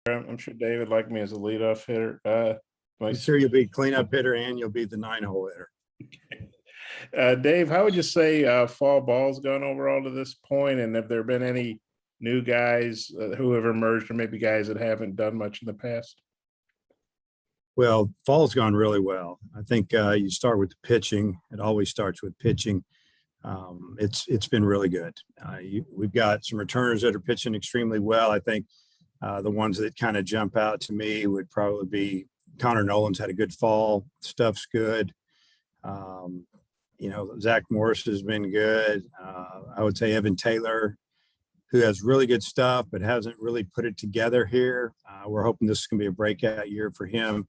I'm sure David liked me as a leadoff hitter. I'm sure you'll be cleanup hitter and you'll be the 9-hole hitter. Dave, how would you say fall ball's gone overall to this point? And have there been any new guys who have emerged, or maybe guys that haven't done much in the past? Well, fall's gone really well. I think you start with the pitching. It always starts with pitching. It's been really good. We've got some returners that are pitching extremely well. I think the ones that kind of jump out to me would probably be Connor Nolan's had a good fall. Stuff's good. Zach Morris has been good. I would say Evan Taylor, who has really good stuff, but hasn't really put it together here. We're hoping this is going to be a breakout year for him.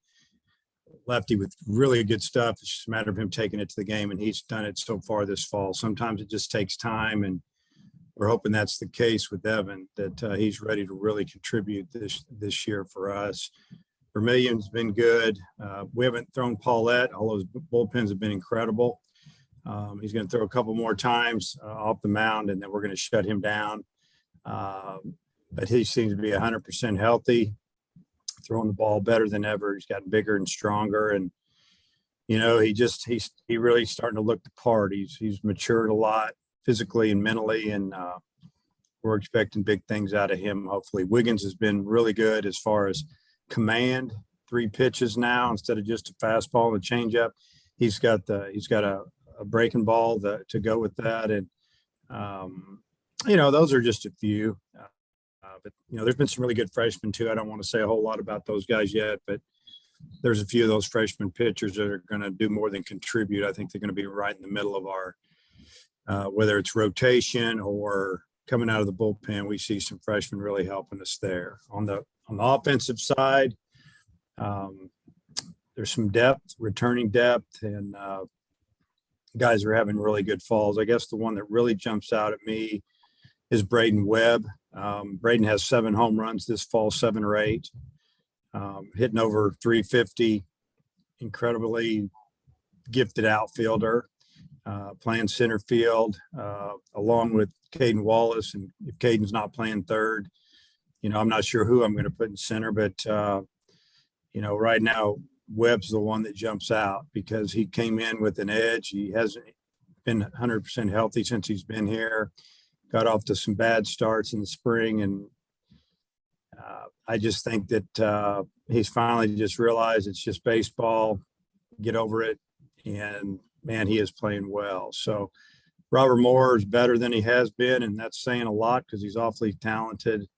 Lefty with really good stuff. It's just a matter of him taking it to the game, and he's done it so far this fall. Sometimes it just takes time, and we're hoping that's the case with Evan, that he's ready to really contribute this year for us. Vermillion's been good. We haven't thrown Paulette. All those bullpens have been incredible. He's going to throw a couple more times off the mound, and then we're going to shut him down. But he seems to be 100% healthy, throwing the ball better than ever. He's gotten bigger and stronger, and he really starting to look the part. He's matured a lot physically and mentally, and we're expecting big things out of him. Hopefully, Wiggins has been really good as far as command. 3 pitches now instead of just a fastball and a changeup. He's got a breaking ball to go with that, and those are just a few. But there's been some really good freshmen too. I don't want to say a whole lot about those guys yet, but there's a few of those freshman pitchers that are going to do more than contribute. I think they're going to be right in the middle of our, whether it's rotation or coming out of the bullpen. We see some freshmen really helping us there. On the offensive side, there's some depth, returning depth, and guys are having really good falls. I guess the one that really jumps out at me is Braden Webb. Braden has 7 home runs this fall, 7 or 8, hitting over 350, incredibly gifted outfielder, playing center field, along with Caden Wallace. And if Caden's not playing third, I'm not sure who I'm going to put in center, but right now Webb's the one that jumps out because he came in with an edge. He hasn't been 100% healthy since he's been here. Got off to some bad starts in the spring, and I just think that he's finally just realized it's just baseball. Get over it, and man, he is playing well. So Robert Moore is better than he has been, and that's saying a lot because he's awfully talented.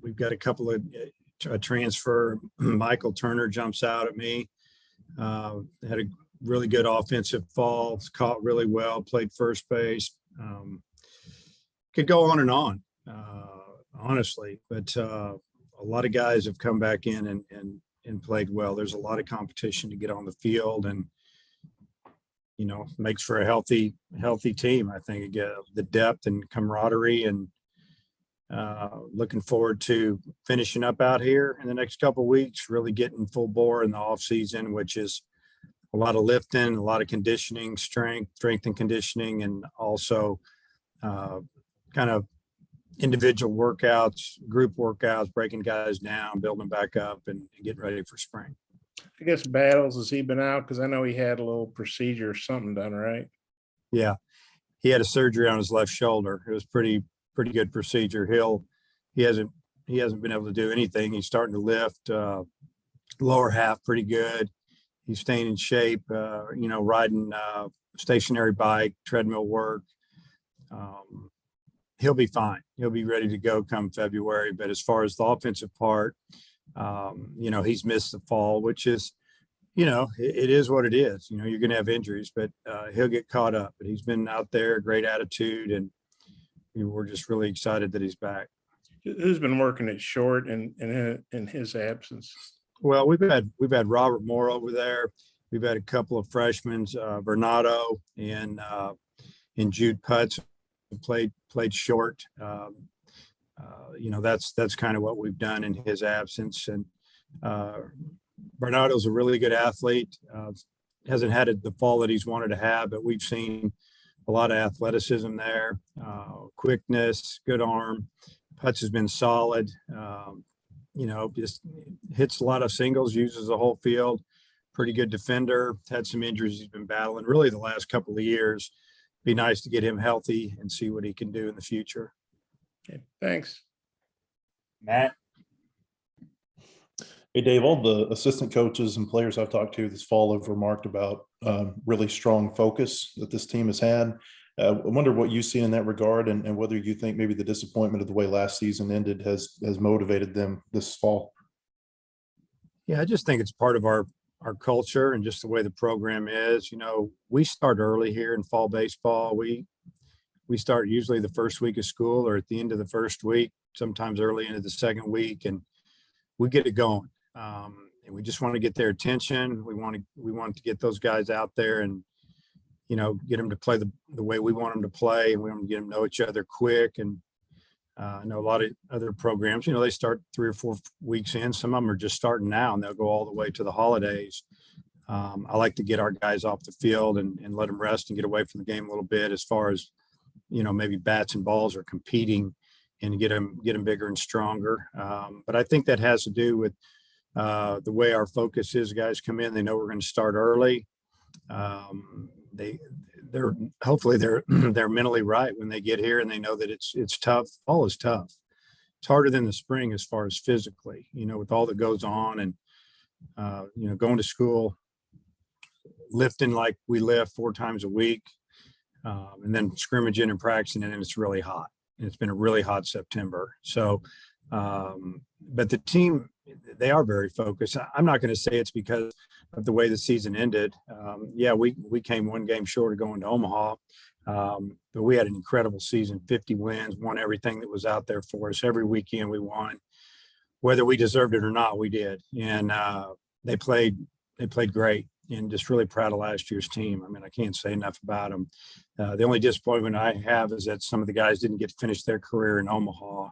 We've got a couple of transfer. Michael Turner jumps out at me. Had a really good offensive fall, caught really well, played first base. Could go on and on, honestly, but a lot of guys have come back in and played well. There's a lot of competition to get on the field, and makes for a healthy team. I think again, the depth and camaraderie, and looking forward to finishing up out here in the next couple of weeks, really getting full bore in the off season, which is a lot of lifting, a lot of conditioning, strength and conditioning, and also kind of individual workouts, group workouts, breaking guys down, building back up, and getting ready for spring. I guess Battles, has he been out? Because I know he had a little procedure or something done, right? Yeah, he had a surgery on his left shoulder. It was pretty good procedure. He hasn't been able to do anything. He's starting to lift lower half pretty good. He's staying in shape, riding stationary bike, treadmill work. He'll be fine. He'll be ready to go come February. But as far as the offensive part, he's missed the fall, which is, it is what it is. You're going to have injuries, but he'll get caught up. But he's been out there, great attitude, and we're just really excited that he's back. Who's been working at short in his absence? Well, we've had Robert Moore over there. We've had a couple of freshmen, Bernardo and Jude Putz, who played short. That's kind of what we've done in his absence. And Bernardo's a really good athlete. Hasn't had the fall that he's wanted to have, but we've seen a lot of athleticism there, quickness, good arm. Putts has been solid. Just hits a lot of singles, uses the whole field. Pretty good defender. Had some injuries he's been battling really the last couple of years. Be nice to get him healthy and see what he can do in the future. Okay, thanks. Matt. Hey, Dave, all the assistant coaches and players I've talked to this fall have remarked about really strong focus that this team has had. I wonder what you've seen in that regard and whether you think maybe the disappointment of the way last season ended has motivated them this fall. Yeah, I just think it's part of our culture and just the way the program is. We start early here in fall baseball. We start usually the first week of school or at the end of the first week, sometimes early into the second week, and we get it going. And we just want to get their attention. We want to get those guys out there and, get them to play the way we want them to play. And we want to get them to know each other quick. And I know a lot of other programs, they start 3 or 4 weeks in. Some of them are just starting now and they'll go all the way to the holidays. I like to get our guys off the field and let them rest and get away from the game a little bit as far as, maybe bats and balls are competing and get them bigger and stronger. But I think that has to do with the way our focus is. Guys come in, they know we're going to start early. They're hopefully they're mentally right when they get here and they know that it's tough. Fall is tough. It's harder than the spring as far as physically, with all that goes on and, going to school, lifting like we lift 4 times a week, and then scrimmaging and practicing, and then it's really hot. And it's been a really hot September. So, but the team, they are very focused. I'm not going to say it's because of the way the season ended. We came 1 game short of going to Omaha, but we had an incredible season, 50 wins, won everything that was out there for us. Every weekend we won, whether we deserved it or not, we did. And they played great, and just really proud of last year's team. I mean, I can't say enough about them. The only disappointment I have is that some of the guys didn't get to finish their career in Omaha.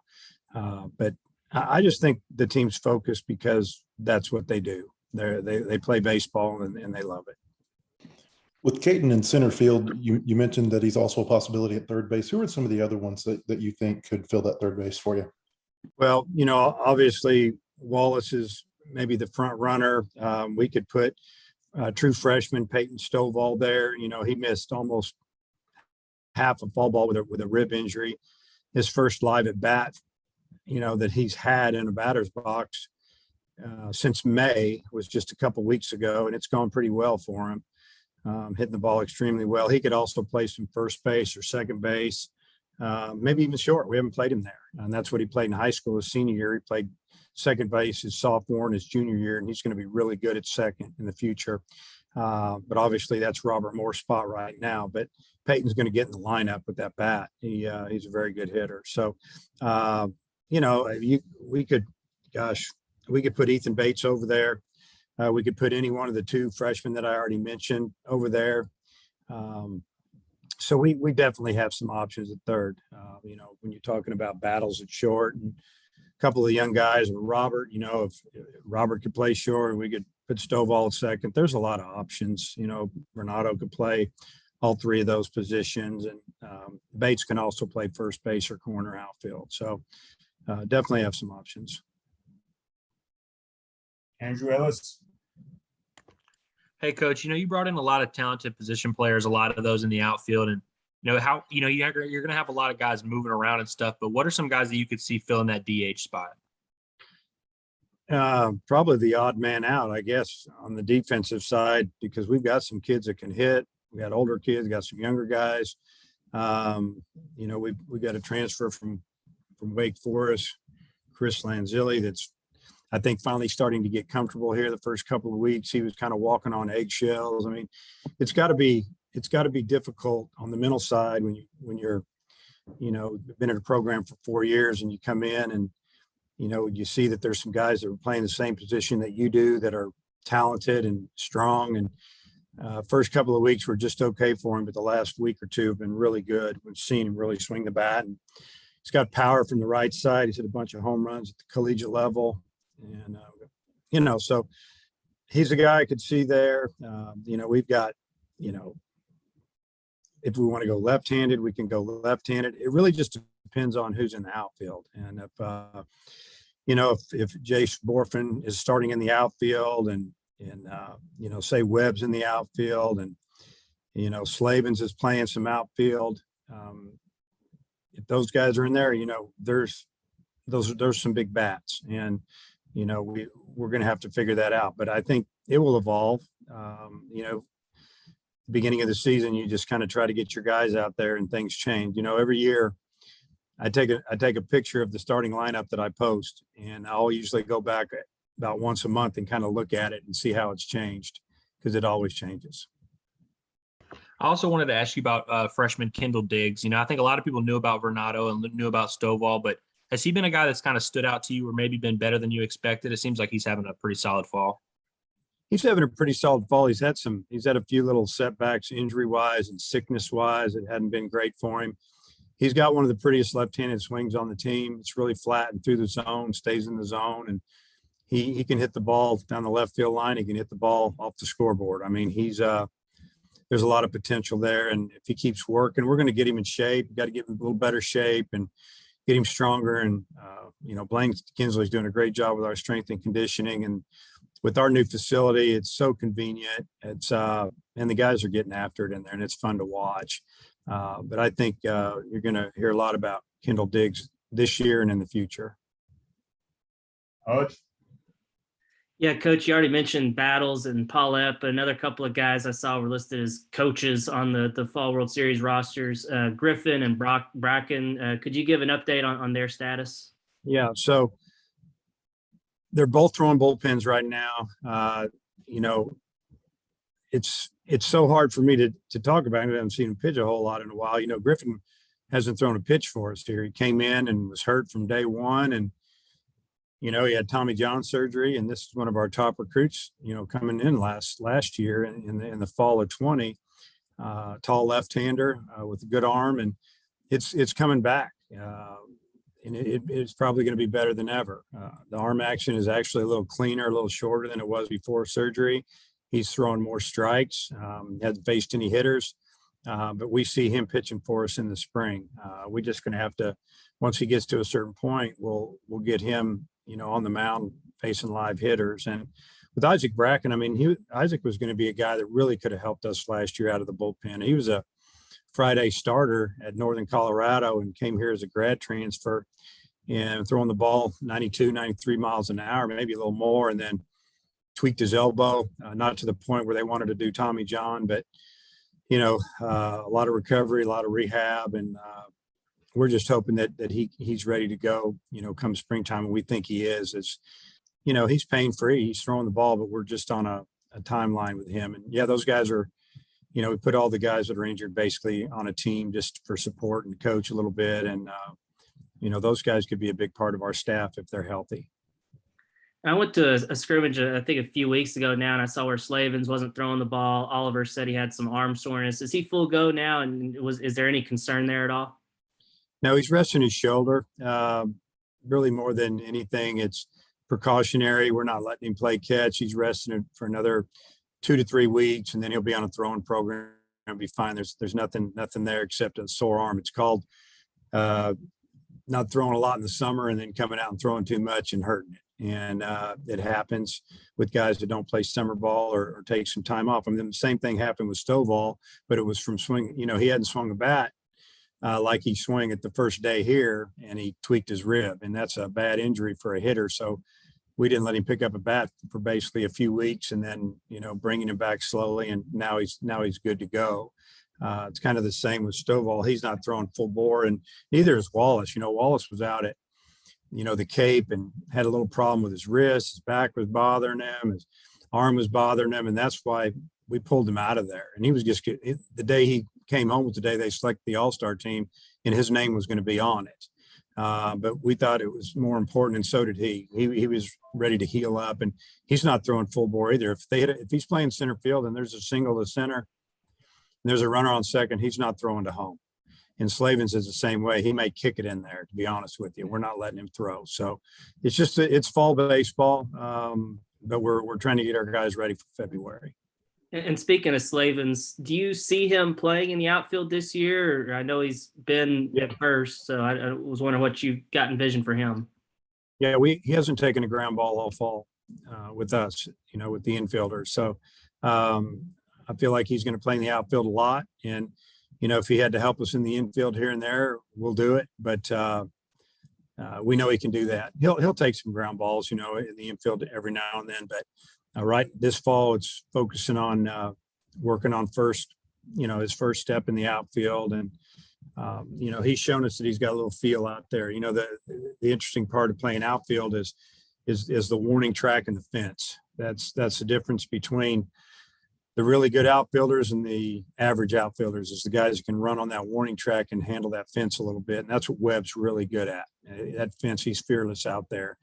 But I just think the team's focused because that's what they do. They play baseball and they love it. With Caton in center field, you mentioned that he's also a possibility at third base. Who are some of the other ones that you think could fill that third base for you? Well, obviously Wallace is maybe the front runner. We could put true freshman Peyton Stovall there. He missed almost half of fall ball with a rib injury. His first live at bat, that he's had in a batter's box since May was just a couple weeks ago, and it's gone pretty well for him. Hitting the ball extremely well. He could also play some first base or second base, maybe even short. We haven't played him there, and that's what he played in high school his senior year. He played second base his sophomore and his junior year, and he's going to be really good at second in the future. But obviously that's Robert Moore's spot right now. But Peyton's going to get in the lineup with that bat. He's a very good hitter. So, we could put Ethan Bates over there. We could put any one of the 2 freshmen that I already mentioned over there. So we definitely have some options at third. When you're talking about battles at short, and a couple of young guys with Robert, if Robert could play short, we could put Stovall at second. There's a lot of options. Renato could play all 3 of those positions, and Bates can also play first base or corner outfield. So definitely have some options. Andrew Ellis. Hey, Coach, you brought in a lot of talented position players, a lot of those in the outfield. And, you're going to have a lot of guys moving around and stuff. But what are some guys that you could see filling that DH spot? Probably the odd man out, I guess, on the defensive side, because we've got some kids that can hit. We got older kids, got some younger guys. We got a transfer from Wake Forest, Chris Lanzilli, that's, I think, finally starting to get comfortable here. The first couple of weeks, he was kind of walking on eggshells. I mean, it's got to be difficult on the mental side when you're been in a program for 4 years and you come in and you see that there's some guys that are playing the same position that you do that are talented and strong. And first couple of weeks were just okay for him, but the last week or 2 have been really good. We've seen him really swing the bat, and he's got power from the right side. He's hit a bunch of home runs at the collegiate level. And, so he's a guy I could see there. We've got, if we want to go left-handed, we can go left-handed. It really just depends on who's in the outfield. And if Jace Borfin is starting in the outfield and say Webb's in the outfield and, Slavens is playing some outfield. If those guys are in there, there's some big bats, and, we're going to have to figure that out, but I think it will evolve. Beginning of the season, you just kind of try to get your guys out there and things change. Every year I take a picture of the starting lineup that I post, and I'll usually go back about once a month and kind of look at it and see how it's changed, because it always changes. I also wanted to ask you about freshman Kendall Diggs. I think a lot of people knew about Vernado and knew about Stovall, but has he been a guy that's kind of stood out to you or maybe been better than you expected? It seems like he's having a pretty solid fall. He's having a pretty solid fall. He's had a few little setbacks injury wise and sickness wise. It hadn't been great for him. He's got one of the prettiest left-handed swings on the team. It's really flat and through the zone, stays in the zone, and he can hit the ball down the left field line. He can hit the ball off the scoreboard. I mean, there's a lot of potential there. And if he keeps working, we're going to get him in shape. We've got to get him a little better shape and get him stronger. And, Blaine Kinsley's doing a great job with our strength and conditioning. And with our new facility, it's so convenient. And the guys are getting after it in there, and it's fun to watch. But I think you're going to hear a lot about Kendall Diggs this year and in the future. Coach. Yeah, Coach, you already mentioned Battles and Paulette, but another couple of guys I saw were listed as coaches on the Fall World Series rosters, Griffin and Bracken. Could you give an update on their status? Yeah, so they're both throwing bullpens right now. It's so hard for me to talk about it. I haven't seen him pitch a whole lot in a while. Griffin hasn't thrown a pitch for us here. He came in and was hurt from day one, and he had Tommy John surgery, and this is one of our top recruits, coming in last year in the fall of 20, tall left-hander with a good arm, and it's coming back. And it's probably going to be better than ever. The arm action is actually a little cleaner, a little shorter than it was before surgery. He's throwing more strikes, hasn't faced any hitters, but we see him pitching for us in the spring. We're just going to have to, once he gets to a certain point, we'll get him, on the mound facing live hitters. And with Isaac Bracken, Isaac was going to be a guy that really could have helped us last year out of the bullpen. He was a Friday starter at Northern Colorado and came here as a grad transfer and throwing the ball 92, 93 miles an hour, maybe a little more, and then tweaked his elbow, not to the point where they wanted to do Tommy John, but, a lot of recovery, a lot of rehab, and we're just hoping that he's ready to go, come springtime. And we think he is. He's pain-free. He's throwing the ball, but we're just on a timeline with him. And yeah, those guys are, we put all the guys that are injured basically on a team just for support and coach a little bit. And, those guys could be a big part of our staff if they're healthy. I went to a scrimmage, I think a few weeks ago now, and I saw where Slavens wasn't throwing the ball. Oliver said he had some arm soreness. Is he full go now? And is there any concern there at all? No, he's resting his shoulder. Really more than anything, it's precautionary. We're not letting him play catch. He's resting it for another 2 to 3 weeks, and then he'll be on a throwing program. It'll be fine. There's nothing there except a sore arm. It's called not throwing a lot in the summer and then coming out and throwing too much and hurting it. And it happens with guys that don't play summer ball or take some time off. The same thing happened with Stovall, but it was from swing. He hadn't swung a bat like he swung it the first day here, and he tweaked his rib, and that's a bad injury for a hitter. So we didn't let him pick up a bat for basically a few weeks, and then bringing him back slowly, and now he's good to go. It's kind of the same with Stovall. He's not throwing full bore, and neither is Wallace. Wallace was out at the Cape and had a little problem with his wrist. His back was bothering him, his arm was bothering him, and that's why we pulled him out of there. And he was just the day he came home with the day they selected the All-Star team, and his name was going to be on it. But we thought it was more important, and so did he. He was ready to heal up, and he's not throwing full bore either. If he's playing center field and there's a single to center, and there's a runner on second, he's not throwing to home. And Slavens is the same way. He may kick it in there, to be honest with you. We're not letting him throw. So it's fall baseball, but we're trying to get our guys ready for February. And speaking of Slavens, do you see him playing in the outfield this year? Or I know he's been at first, so I was wondering what you got envisioned for him. Yeah, he hasn't taken a ground ball all fall with us, with the infielders. So I feel like he's going to play in the outfield a lot. And, if he had to help us in the infield here and there, we'll do it. But we know he can do that. He'll take some ground balls, in the infield every now and then. But right this fall, it's focusing on working on his first step in the outfield. And, he's shown us that he's got a little feel out there. The interesting part of playing outfield is the warning track and the fence. That's the difference between the really good outfielders and the average outfielders, is the guys who can run on that warning track and handle that fence a little bit. And that's what Webb's really good at. That fence, he's fearless out there.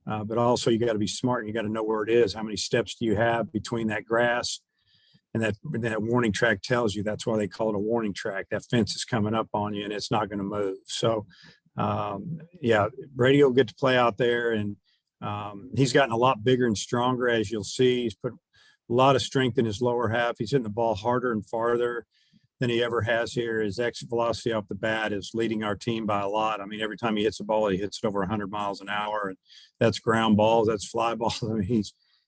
But also you got to be smart, and you got to know where it is. How many steps do you have between that grass and that warning track tells you? That's why they call it a warning track. That fence is coming up on you and it's not going to move. So Brady will get to play out there, and he's gotten a lot bigger and stronger, as you'll see. He's put a lot of strength in his lower half. He's hitting the ball harder and farther than he ever has here. His exit velocity off the bat is leading our team by a lot. I mean, every time he hits the ball, he hits it over 100 miles an hour. And that's ground balls, that's fly balls. I mean,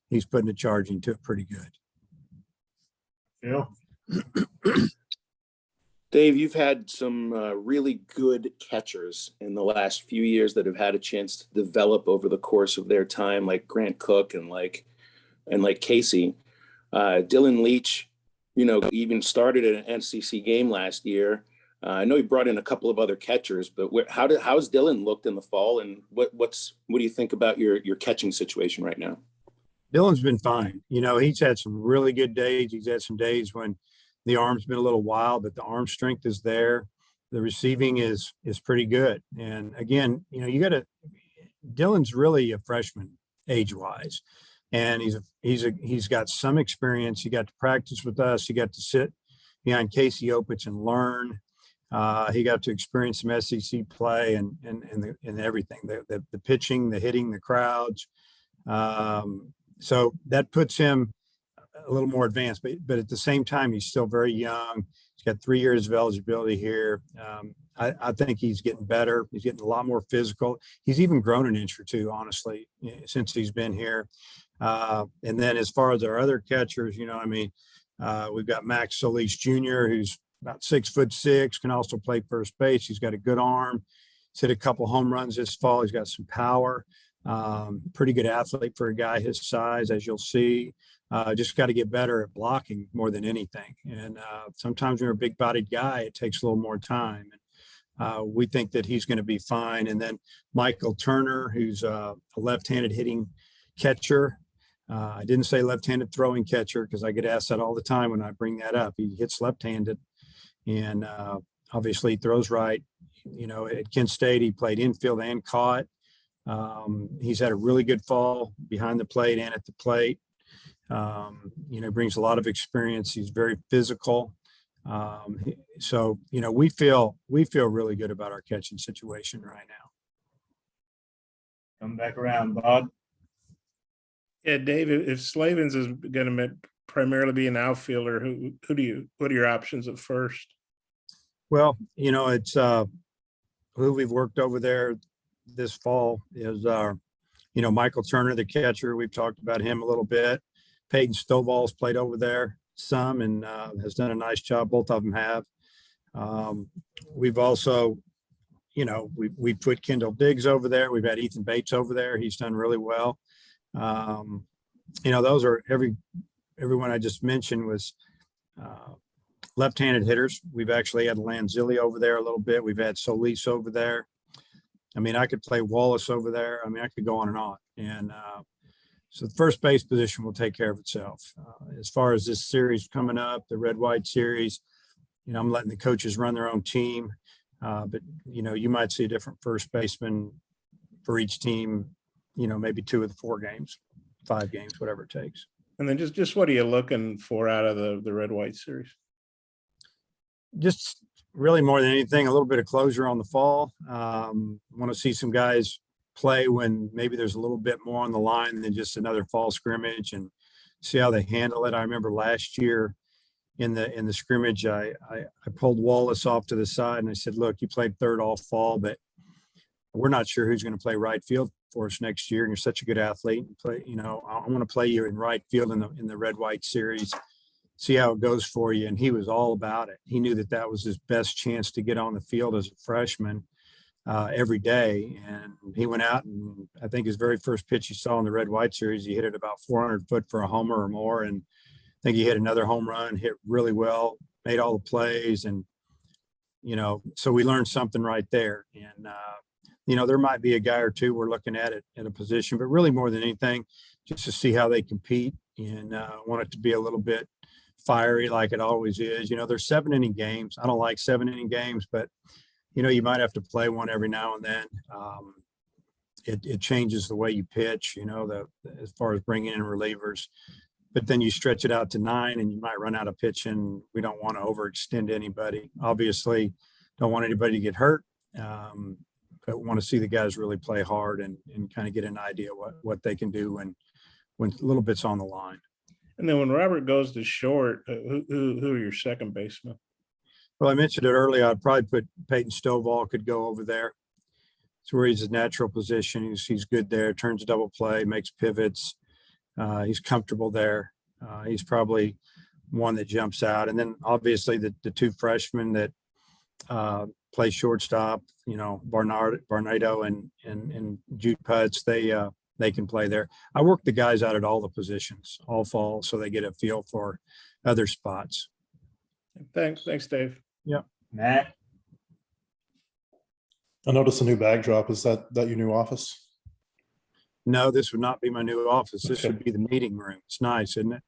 he's putting a charging to it pretty good. Phil? Dave, you've had some really good catchers in the last few years that have had a chance to develop over the course of their time, like Grant Cook and like Casey. Dylan Leach, even started at an NCC game last year. I know he brought in a couple of other catchers, but how's Dylan looked in the fall, and what do you think about your catching situation right now? Dylan's been fine. He's had some really good days. He's had some days when the arm's been a little wild, but the arm strength is there. The receiving is pretty good. And again, Dylan's really a freshman age-wise. And he's got some experience. He got to practice with us. He got to sit behind Casey Opitz and learn. He got to experience some SEC play and everything, the pitching, the hitting, the crowds. So that puts him a little more advanced, but at the same time, he's still very young. He's got 3 years of eligibility here. I think he's getting better. He's getting a lot more physical. He's even grown an inch or two, honestly, since he's been here. And then as far as our other catchers, we've got Max Solis Jr., who's about 6'6", can also play first base. He's got a good arm. He's hit a couple home runs this fall. He's got some power. Pretty good athlete for a guy his size, as you'll see. Just got to get better at blocking more than anything. And sometimes when you're a big-bodied guy, it takes a little more time. And we think that he's going to be fine. And then Michael Turner, who's a left-handed hitting catcher. I didn't say left-handed throwing catcher because I get asked that all the time when I bring that up. He hits left-handed, and obviously he throws right. At Kent State, he played infield and caught. He's had a really good fall behind the plate and at the plate. Brings a lot of experience. He's very physical. So we feel really good about our catching situation right now. Come back around, Bob. Yeah, Dave, if Slavens is going to primarily be an outfielder, what are your options at first? Well, it's who we've worked over there this fall is Michael Turner, the catcher. We've talked about him a little bit. Peyton Stovall's played over there some and has done a nice job. Both of them have. We've also, we put Kendall Diggs over there. We've had Ethan Bates over there. He's done really well. Those are everyone I just mentioned was left-handed hitters. We've actually had Lanzilli over there a little bit. We've had Solis over there. I could play Wallace over there. I could go on and on. And so the first base position will take care of itself. As far as this series coming up, the red-white series, I'm letting the coaches run their own team. But you might see a different first baseman for each team, maybe 2 of the 4 games, 5 games, whatever it takes. And then just what are you looking for out of the red-white series? Just really more than anything, a little bit of closure on the fall. Want to see some guys play when maybe there's a little bit more on the line than just another fall scrimmage, and see how they handle it. I remember last year in the scrimmage, I pulled Wallace off to the side and I said, look, you played third all fall, but we're not sure who's going to play right field for us next year. And you're such a good athlete. Play, I want to play you in right field in the red white series, see how it goes for you. And he was all about it. He knew that was his best chance to get on the field as a freshman every day. And he went out, and I think his very first pitch he saw in the red white series, he hit it about 400 foot for a homer or more. And I think he hit another home run, hit really well, made all the plays. And, so we learned something right there. And, there might be a guy or two we're looking at it in a position, but really more than anything, just to see how they compete, and want it to be a little bit fiery like it always is. There's 7-inning games. I don't like 7-inning games, but you might have to play one every now and then. It changes the way you pitch, as far as bringing in relievers, but then you stretch it out to 9 and you might run out of pitching. We don't want to overextend anybody. Obviously don't want anybody to get hurt. But want to see the guys really play hard and kind of get an idea what they can do when a little bit's on the line. And then when Robert goes to short, who are your second basemen? Well, I mentioned it earlier. I'd probably put Peyton Stovall could go over there. It's where he's his natural position. He's good there, turns a double play, makes pivots. He's comfortable there. He's probably one that jumps out. And then obviously the two freshmen that play shortstop, Barnardo and Jude Putz, they can play there. I work the guys out at all the positions all fall, so they get a feel for other spots. Thanks, Dave. Yeah. Matt, I noticed a new backdrop. Is that your new office? No, this would not be my new office. This Okay. would be the meeting room. It's nice, isn't it?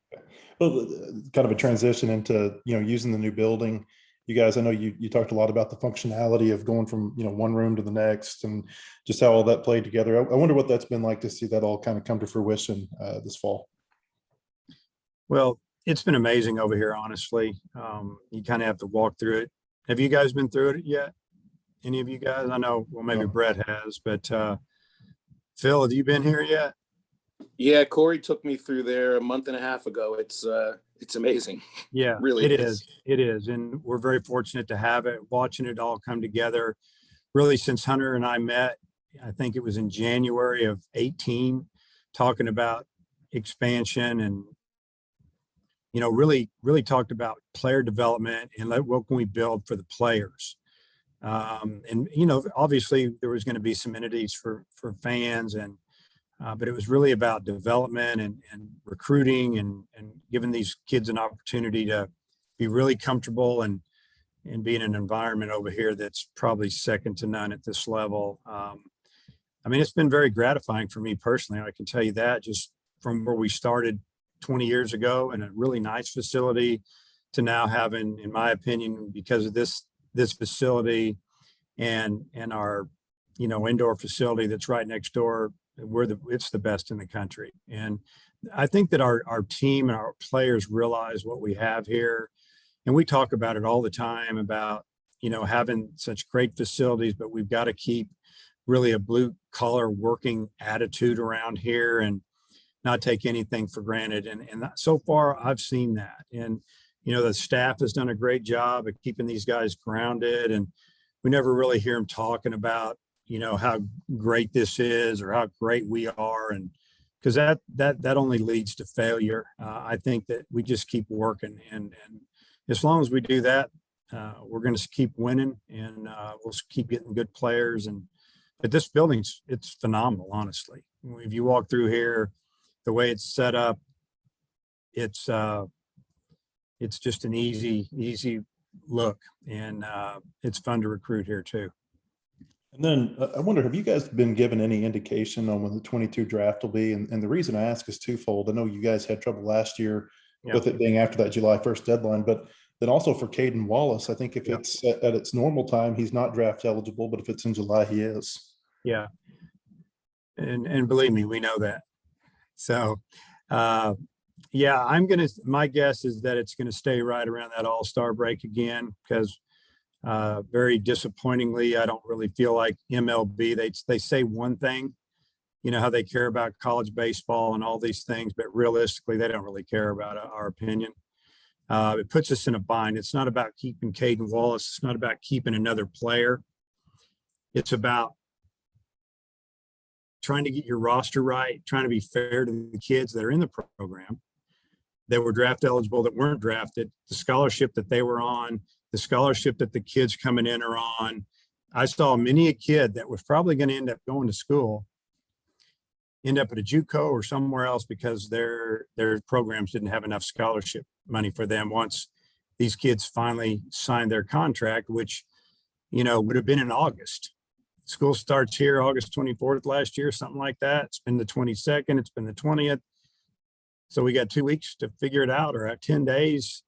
Well, kind of a transition into, using the new building. You guys, I know you talked a lot about the functionality of going from, one room to the next and just how all that played together. I wonder what that's been like to see that all kind of come to fruition this fall. Well, it's been amazing over here, honestly. You kind of have to walk through it. Have you guys been through it yet? Any of you guys? I know, well, maybe No. Brett has, but Phil, have you been here yet? Yeah, Corey took me through there a month and a half ago. It's amazing. Yeah, Really it is. is. It is. And we're very fortunate to have it, watching it all come together. Really, since Hunter and I met, I think it was in January of 18, talking about expansion and, really talked about player development and what can we build for the players. And, obviously there was going to be some entities for fans but it was really about development and recruiting and giving these kids an opportunity to be really comfortable and be in an environment over here that's probably second to none at this level. It's been very gratifying for me personally. I can tell you that, just from where we started 20 years ago in a really nice facility to now having, in my opinion, because of this facility and our, indoor facility that's right next door, it's the best in the country. And I think that our team and our players realize what we have here. And we talk about it all the time about, having such great facilities, but we've got to keep really a blue collar working attitude around here and not take anything for granted. And so far I've seen that. And, the staff has done a great job of keeping these guys grounded, and we never really hear them talking about, how great this is or how great we are. And because that only leads to failure. I think that we just keep working, and as long as we do that, we're going to keep winning, and we'll keep getting good players. But this building's, it's phenomenal, honestly. If you walk through here, the way it's set up, it's just an easy look, and it's fun to recruit here too. And then I wonder, have you guys been given any indication on when the 22 draft will be? And the reason I ask is twofold. I know you guys had trouble last year with it being after that July 1st deadline, but then also for Caden Wallace, I think if it's at its normal time, he's not draft eligible, but if it's in July, he is. Yeah. And believe me, we know that. So, my guess is that it's going to stay right around that All-Star break again, because very disappointingly, I don't really feel like MLB, they say one thing, you know, how they care about college baseball and all these things, but realistically, they don't really care about our opinion. It puts us in a bind. It's not about keeping Caden Wallace. It's not about keeping another player. It's about trying to get your roster right, trying to be fair to the kids that are in the program, that were draft eligible, that weren't drafted, the scholarship that they were on, the scholarship that the kids coming in are on. I saw many a kid that was probably going to end up going to school, end up at a JUCO or somewhere else because their programs didn't have enough scholarship money for them once these kids finally signed their contract, which, you know, would have been in August. School starts here August 24th last year, something like that. It's been the 22nd. It's been the 20th. So we got 2 weeks to figure it out, or at 10 days.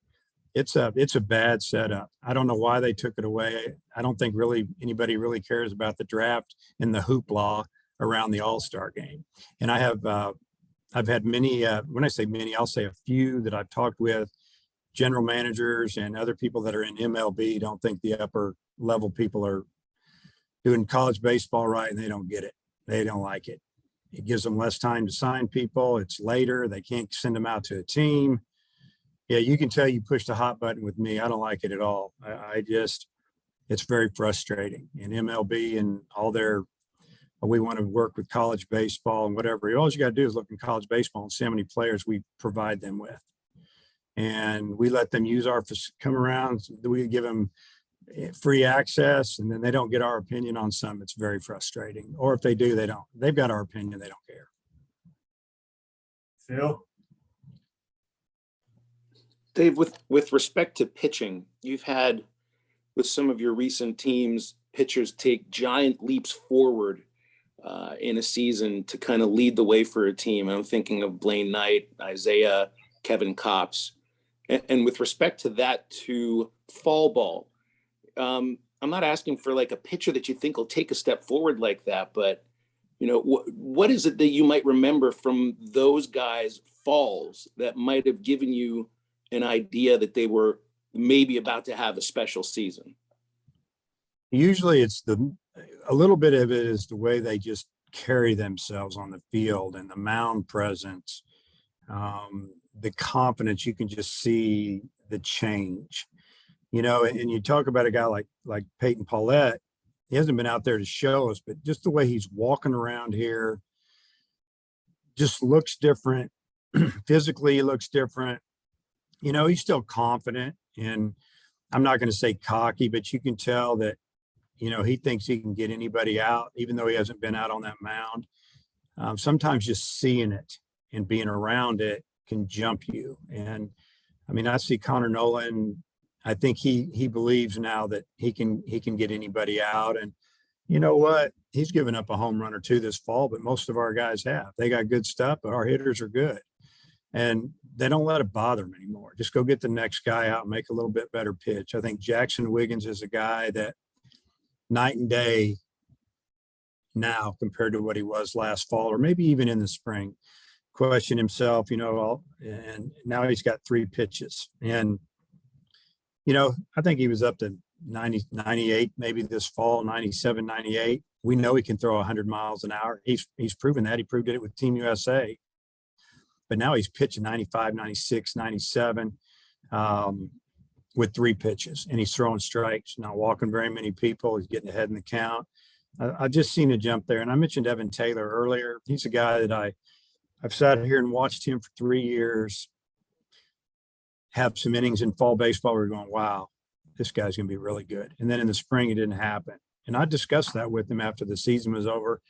It's a bad setup. I don't know why they took it away. I don't think really anybody really cares about the draft and the hoopla around the All-Star game. And I've had many, when I say many, I'll say a few that I've talked with, general managers and other people that are in MLB don't think the upper level people are doing college baseball right, and they don't get it. They don't like it. It gives them less time to sign people. It's later. They can't send them out to a team. Yeah, you can tell you pushed a hot button with me. I don't like it at all. I just, it's very frustrating. And MLB and all their, we want to work with college baseball and whatever. All you got to do is look in college baseball and see how many players we provide them with. And we let them use our, come around, we give them free access, and then they don't get our opinion on some. It's very frustrating. Or if they do, they don't. They've got our opinion. They don't care. Phil? Dave, with respect to pitching, you've had with some of your recent teams, pitchers take giant leaps forward in a season to kind of lead the way for a team. I'm thinking of Blaine Knight, Isaiah, Kevin Kopps. And with respect to that, to fall ball, I'm not asking for like a pitcher that you think will take a step forward like that, but you know, what is it that you might remember from those guys' falls that might have given you an idea that they were maybe about to have a special season? Usually it's a little bit of it is the way they just carry themselves on the field and the mound presence, the confidence. You can just see the change, you know. And you talk about a guy like Peyton Paulette. He hasn't been out there to show us, but just the way he's walking around here just looks different. Physically, he looks different. You know, he's still confident, and I'm not going to say cocky, but you can tell that, you know, he thinks he can get anybody out, even though he hasn't been out on that mound. Sometimes just seeing it and being around it can jump you. And I mean, I see Connor Nolan. I think he believes now that he can get anybody out. And you know what? He's given up a home run or two this fall, but most of our guys have. They got good stuff, but our hitters are good. And they don't let it bother them anymore. Just go get the next guy out and make a little bit better pitch. I think Jackson Wiggins is a guy that night and day now compared to what he was last fall, or maybe even in the spring. Question himself, you know, and now he's got 3 pitches. And, you know, I think he was up to 90, 98, maybe this fall, 97, 98. We know he can throw 100 miles an hour. He's proven that. He proved it with Team USA. But now he's pitching 95, 96, 97 with 3 pitches, and he's throwing strikes, not walking very many people. He's getting ahead in the count. I've just seen a jump there. And I mentioned Evan Taylor earlier. He's a guy that I've sat here and watched him for 3 years, have some innings in fall baseball. We're going, wow, this guy's going to be really good. And then in the spring, it didn't happen. And I discussed that with him after the season was over.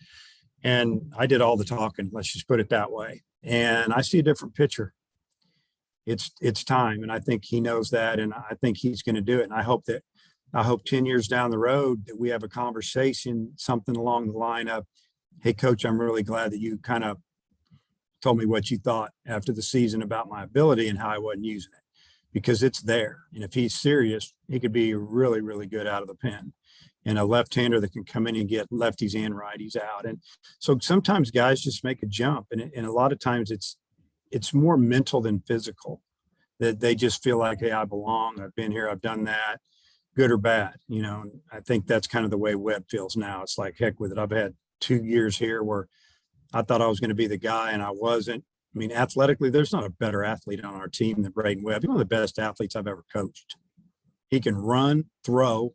And I did all the talking, let's just put it that way. And I see a different pitcher. It's time. And I think he knows that. And I think he's going to do it. And I hope 10 years down the road that we have a conversation, something along the line of, hey, coach, I'm really glad that you kind of told me what you thought after the season about my ability and how I wasn't using it, because it's there. And if he's serious, he could be really, really good out of the pen, and a left-hander that can come in and get lefties and righties out. And so sometimes guys just make a jump, and a lot of times it's more mental than physical, that they just feel like, hey, I belong. I've been here. I've done that, good or bad. You know, and I think that's kind of the way Webb feels now. It's like, heck with it. I've had 2 years here where I thought I was going to be the guy, and I wasn't. I mean, athletically, there's not a better athlete on our team than Braden Webb. He's one of the best athletes I've ever coached. He can run, throw,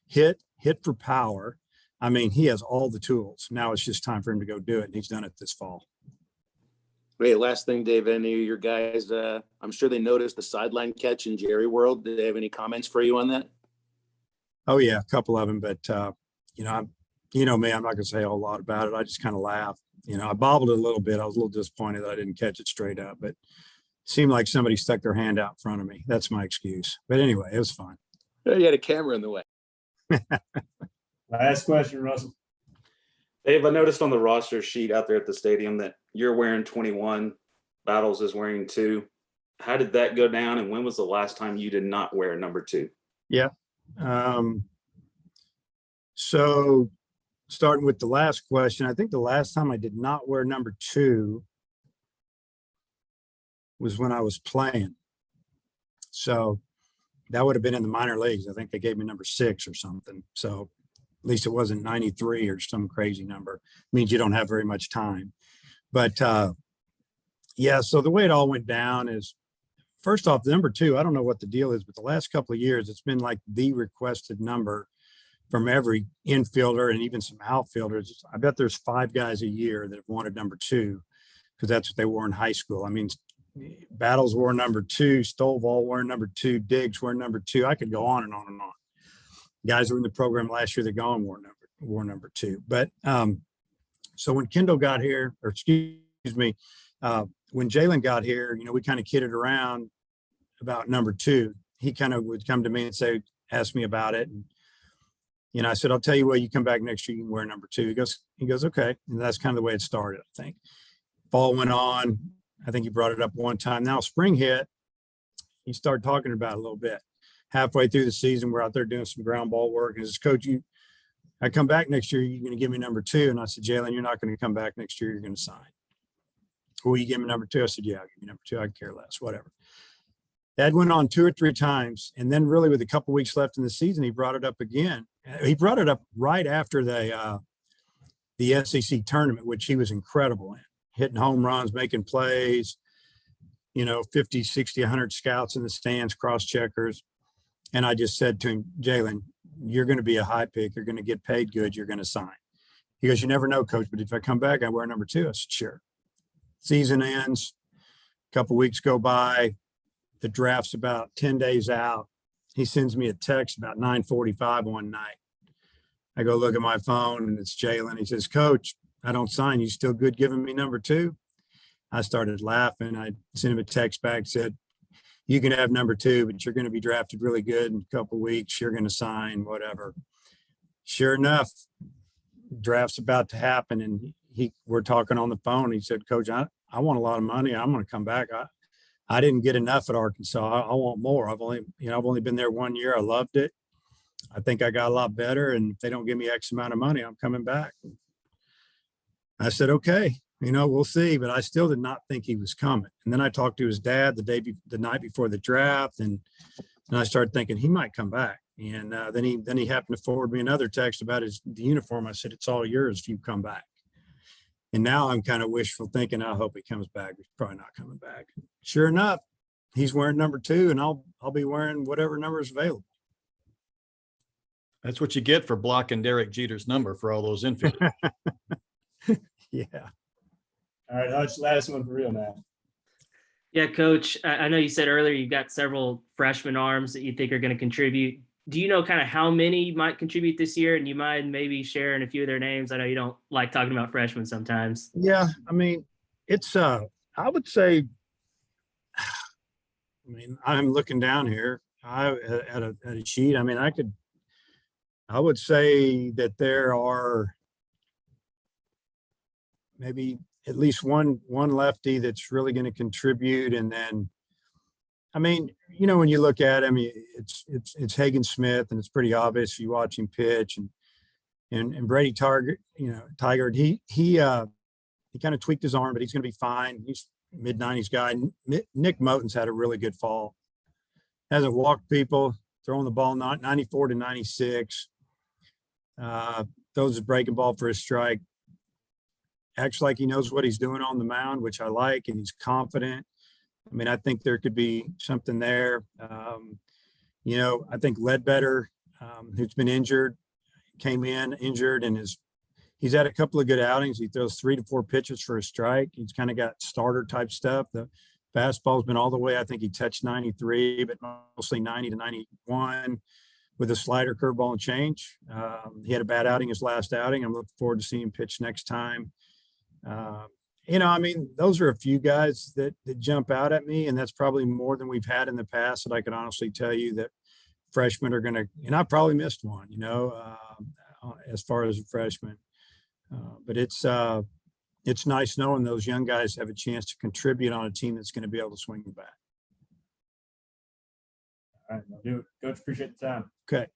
hit for power. I mean, he has all the tools. Now it's just time for him to go do it, and he's done it this fall. Wait, last thing, Dave, any of your guys, I'm sure they noticed the sideline catch in Jerry World. Did they have any comments for you on that? Oh yeah, a couple of them, but you know, you know me, I'm not going to say a whole lot about it. I just kind of laugh. You know, I bobbled it a little bit. I was a little disappointed that I didn't catch it straight up, but it seemed like somebody stuck their hand out in front of me. That's my excuse. But anyway, it was fun. You had a camera in the way. Last question, Russell. Dave, I noticed on the roster sheet out there at the stadium that you're wearing 21, Battles is wearing 2. How did that go down, and when was the last time you did not wear number 2? Yeah. So starting with the last question, I think the last time I did not wear number 2 was when I was playing. So that would have been in the minor leagues. I think they gave me number 6 or something. So at least it wasn't 93 or some crazy number. It means you don't have very much time. But yeah, so the way it all went down is, first off, the number 2, I don't know what the deal is, but the last couple of years, it's been like the requested number from every infielder and even some outfielders. I bet there's 5 guys a year that have wanted number 2 because that's what they wore in high school. I mean, Battles wore number 2, Stovall wore number 2, Diggs wore number 2. I could go on and on and on. Guys who were in the program last year that gone wore number 2. But so when Kendall got here, or excuse me, when Jalen got here, you know, we kind of kidded around about number 2. He kind of would come to me and say, ask me about it. And, you know, I said, I'll tell you what, you come back next year, you can wear number 2. He goes, okay. And that's kind of the way it started, I think. Fall went on. I think he brought it up one time. Now spring hit, he started talking about it a little bit. Halfway through the season, we're out there doing some ground ball work. And he says, Coach, I come back next year, you're going to give me number 2. And I said, Jalen, you're not going to come back next year. You're going to sign. Will you give me number 2? I said, yeah, I'll give you number 2. I care less, whatever. That went on 2 or 3 times. And then really with a couple weeks left in the season, he brought it up again. He brought it up right after the SEC tournament, which he was incredible in, hitting home runs, making plays, you know, 50, 60, 100 scouts in the stands, cross checkers. And I just said to him, Jalen, you're going to be a high pick. You're going to get paid good. You're going to sign. He goes, you never know, Coach, but if I come back, I wear number 2. I said, sure. Season ends, a couple weeks go by. The draft's about 10 days out. He sends me a text about 9:45 one night. I go look at my phone and it's Jalen. He says, Coach, I don't sign. You still good giving me number 2? I started laughing. I sent him a text back, said, you can have number 2, but you're going to be drafted really good in a couple of weeks. You're going to sign, whatever. Sure enough, draft's about to happen. And we're talking on the phone. He said, Coach, I want a lot of money. I'm going to come back. I didn't get enough at Arkansas. I want more. I've only been there 1 year. I loved it. I think I got a lot better. And if they don't give me X amount of money, I'm coming back. I said, okay, you know, we'll see. But I still did not think he was coming. And then I talked to his dad the night before the draft. And I started thinking he might come back. And then he happened to forward me another text about the uniform. I said, it's all yours if you come back. And now I'm kind of wishful thinking, I hope he comes back. He's probably not coming back. Sure enough, he's wearing number 2, and I'll be wearing whatever number is available. That's what you get for blocking Derek Jeter's number for all those infielders. Yeah. All right, Hutch, last one for real now. Yeah, Coach, I know you said earlier you've got several freshman arms that you think are going to contribute. Do you know kind of how many might contribute this year? And you mind maybe sharing a few of their names? I know you don't like talking about freshmen sometimes. Yeah, I mean, it's I would say, I mean, I'm looking down here at a sheet. I mean, I would say that there are maybe at least one lefty that's really going to contribute. And then, I mean, you know, when you look at him, it's Hagen Smith, and it's pretty obvious if you watch him pitch. And Brady Tigard, he kind of tweaked his arm, but he's going to be fine. He's mid-90s guy. Nick Moten's had a really good fall. Hasn't walked people, throwing the ball 94 to 96. Throws a breaking ball for a strike. acts like he knows what he's doing on the mound, which I like, and he's confident. I mean, I think there could be something there. You know, I think Ledbetter, who's been injured, came in injured and he's had a couple of good outings. He throws 3 to 4 pitches for a strike. He's kind of got starter type stuff. The fastball's been all the way. I think he touched 93, but mostly 90 to 91 with a slider, curveball, and change. He had a bad outing his last outing. I'm looking forward to seeing him pitch next time. You know, I mean, those are a few guys that jump out at me, and that's probably more than we've had in the past that I could honestly tell you that freshmen are going to, and I probably missed one, you know, as far as a freshman. But it's nice knowing those young guys have a chance to contribute on a team that's going to be able to swing the bat. All right, I'll do it. Coach, appreciate the time. Okay.